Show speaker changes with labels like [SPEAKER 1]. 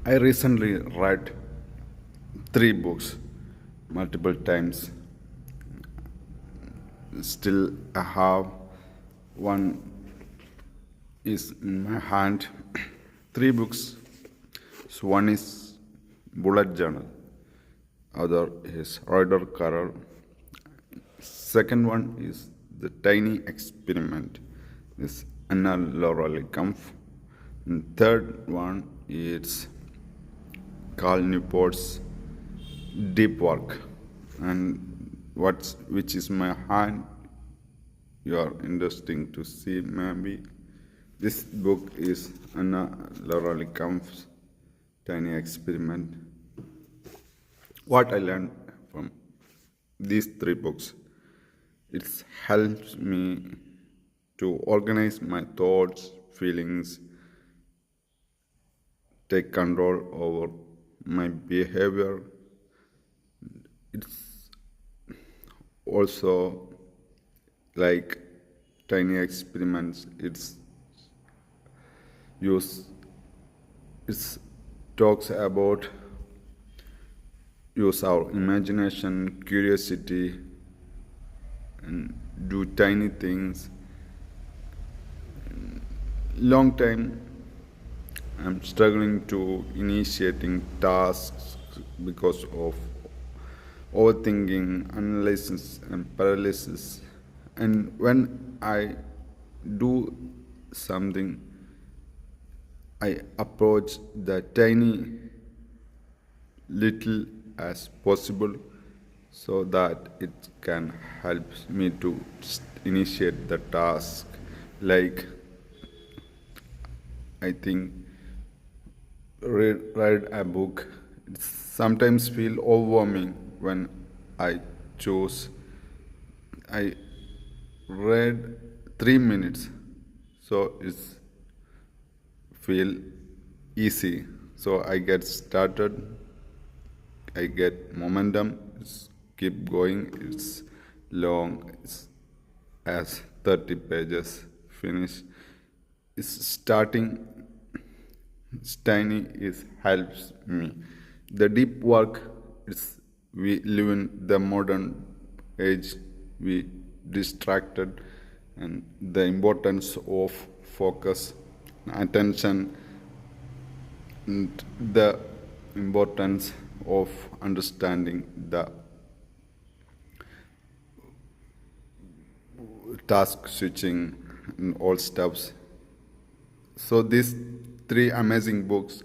[SPEAKER 1] I recently read three books multiple times. Still, I have one is in my hand. Three books. So one is Bullet Journal. Other is Rider Carol. Second one is The Tiny Experiment. This Anna Laura Kampf. And third one is Carl Newport's Deep Work. And which is my hand, you are interesting to see maybe. This book is Anna Laura Kampf's Tiny Experiment. What I learned from these three books, it helps me to organize my thoughts, feelings, take control over my behavior. It's also like tiny experiments. Use it talks about use our imagination, curiosity, and do tiny things. Long time I'm struggling to initiating tasks because of overthinking, analysis, and paralysis. And when I do something, I approach the tiny little as possible so that it can help me to initiate the task. Like, I think read a book. It sometimes feel overwhelming when I chose. I read 3 minutes, so it's feel easy. So I get started. I get momentum. It's keep going. It's long. It's as 30 pages finish. It's starting tiny is helps me. The deep work is we live in the modern age. We distracted, and the importance of focus, attention, and the importance of understanding the task switching and all stuffs. So these three amazing books